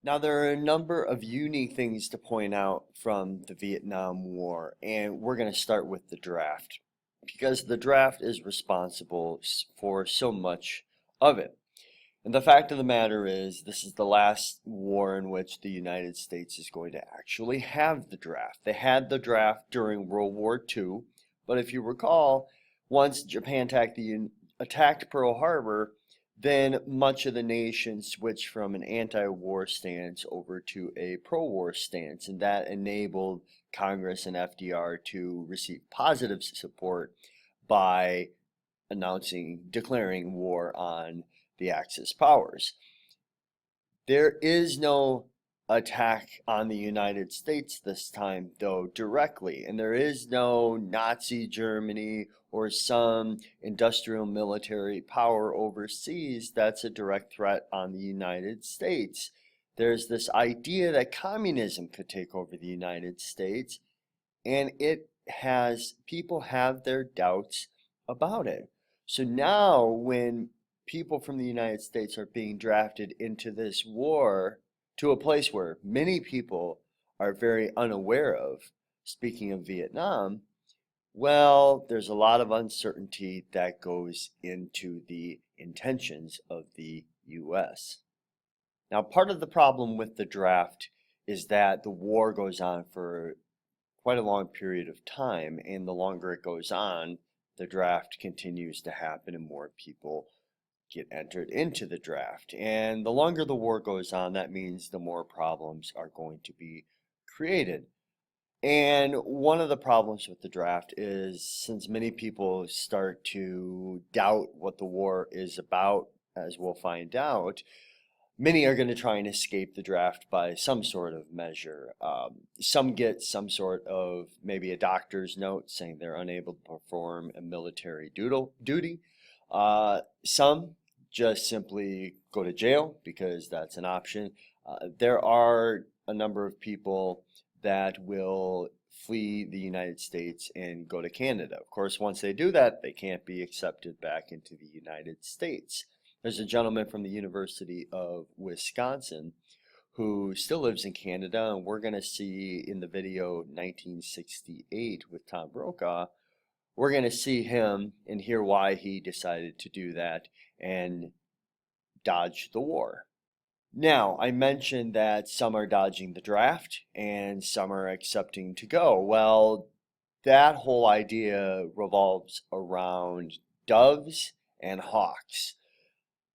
Now, there are a number of unique things to point out from the Vietnam War, and we're going to start with the draft because the draft is responsible for so much of it. And the fact of the matter is, this is the last war in which the United States is going to actually have the draft. They had the draft during World War II, but if you recall, once Japan attacked Pearl Harbor, then much of the nation switched from an anti-war stance over to a pro-war stance, and that enabled Congress and FDR to receive positive support by declaring war on the Axis powers. There is no attack on the United States this time, though, directly, and there is no Nazi Germany or some industrial military power overseas that's a direct threat on the United States. There's this idea that communism could take over the United States, and people have their doubts about it. So now, when people from the United States are being drafted into this war to a place where many people are very unaware of, speaking of Vietnam, well, there's a lot of uncertainty that goes into the intentions of the US. Now, part of the problem with the draft is that the war goes on for quite a long period of time, and the longer it goes on, the draft continues to happen and more people get entered into the draft. And the longer the war goes on, that means the more problems are going to be created. And one of the problems with the draft is, since many people start to doubt what the war is about, as we'll find out, many are going to try and escape the draft by some sort of measure. Some get some sort of maybe a doctor's note saying they're unable to perform a military duty. Some just simply go to jail because that's an option. There are a number of people that will flee the United States and go to Canada. Of course, once they do that, they can't be accepted back into the United States. There's a gentleman from the University of Wisconsin who still lives in Canada, and we're going to see in the video 1968 with Tom Brokaw, we're going to see him and hear why he decided to do that and dodge the war. Now, I mentioned that some are dodging the draft and some are accepting to go. Well, that whole idea revolves around doves and hawks.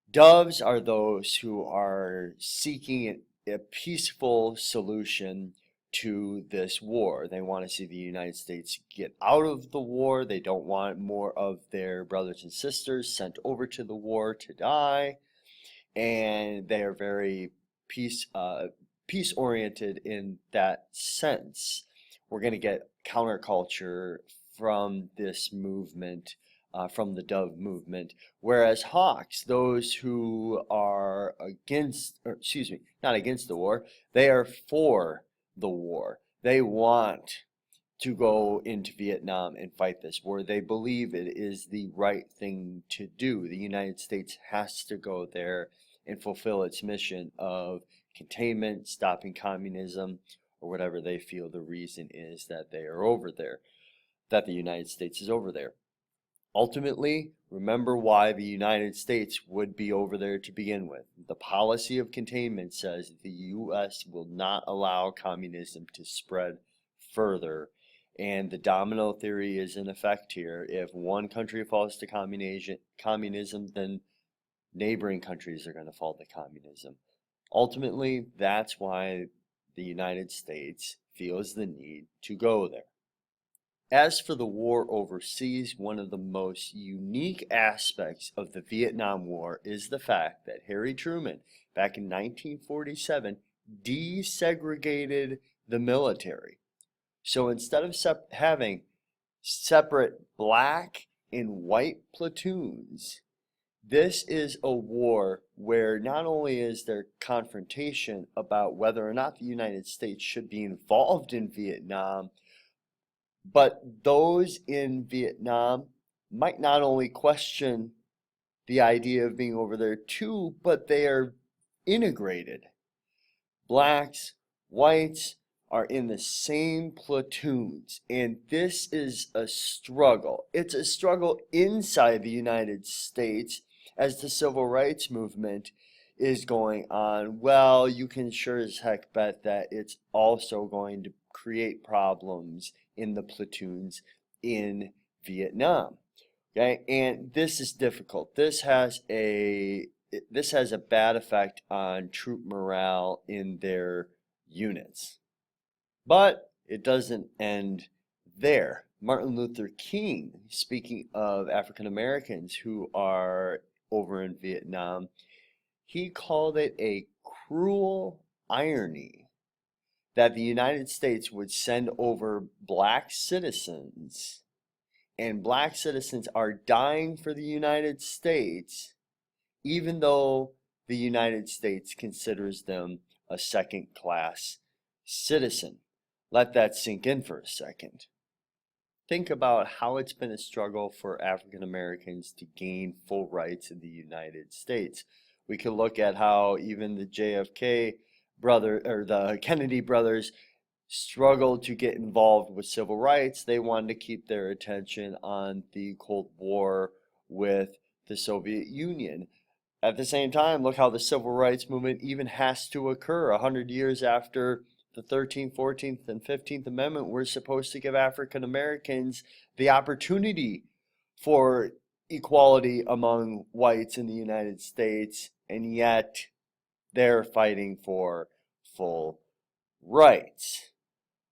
Doves are those who are seeking a peaceful solution to this war. They want to see the United States get out of the war. They don't want more of their brothers and sisters sent over to the war to die. And they are very peace oriented in that sense. We're going to get counterculture from this movement, from the Dove movement, whereas hawks, those who are not against the war, they are for the war. They want to go into Vietnam and fight this war. They believe it is the right thing to do. The United States has to go there and fulfill its mission of containment, stopping communism, or whatever they feel the reason is that they are over there, that the United States is over there. Ultimately, remember why the United States would be over there to begin with. The policy of containment says the U.S. will not allow communism to spread further, and the domino theory is in effect here. If one country falls to communism, then neighboring countries are going to fall to communism. Ultimately, that's why the United States feels the need to go there. As for the war overseas, one of the most unique aspects of the Vietnam War is the fact that Harry Truman, back in 1947, desegregated the military. So instead of having separate black and white platoons, this is a war where not only is there confrontation about whether or not the United States should be involved in Vietnam, but those in Vietnam might not only question the idea of being over there too, but they are integrated. blacks, whites are in the same platoons, and this is a struggle. It's a struggle inside the United States as the civil rights movement is going on. Well, you can sure as heck bet that it's also going to create problems in the platoons in Vietnam. Okay, and this is difficult. This has a bad effect on troop morale in their units. But it doesn't end there. Martin Luther King, speaking of African Americans who are over in Vietnam, he called it a cruel irony that the United States would send over black citizens, and black citizens are dying for the United States, even though the United States considers them a second-class citizen. Let that sink in for a second. Think about how it's been a struggle for African Americans to gain full rights in the United States. We could look at how even the JFK brother or the Kennedy brothers struggled to get involved with civil rights. They wanted to keep their attention on the Cold War with the Soviet Union. At the same time, look how the civil rights movement even has to occur 100 years after the 13th, 14th, and 15th Amendment. We're supposed to give African Americans the opportunity for equality among whites in the United States, and yet they're fighting for full rights.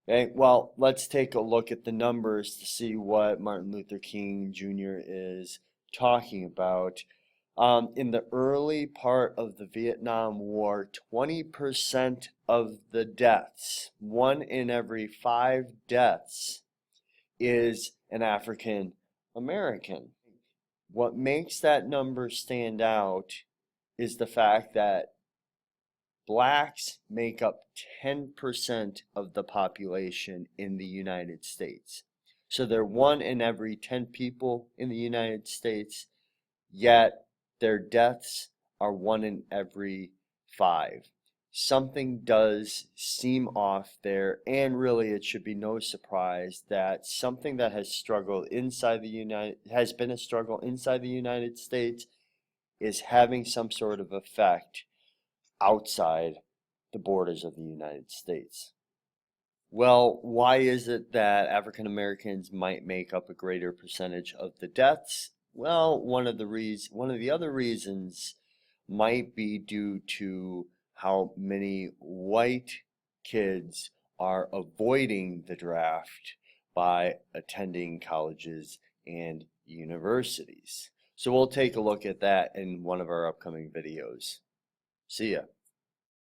Okay, well, let's take a look at the numbers to see what Martin Luther King Jr. is talking about. In the early part of the Vietnam War, 20% of the deaths, 1 in every 5 deaths, is an African American. What makes that number stand out is the fact that blacks make up 10% of the population in the United States. So they're 1 in every 10 people in the United States, yet their deaths are 1 in every 5. Something does seem off there, and really it should be no surprise that something that has been a struggle inside the United States is having some sort of effect outside the borders of the United States. Well, why is it that African Americans might make up a greater percentage of the deaths? Well, one of the other reasons might be due to how many white kids are avoiding the draft by attending colleges and universities. So we'll take a look at that in one of our upcoming videos. See ya.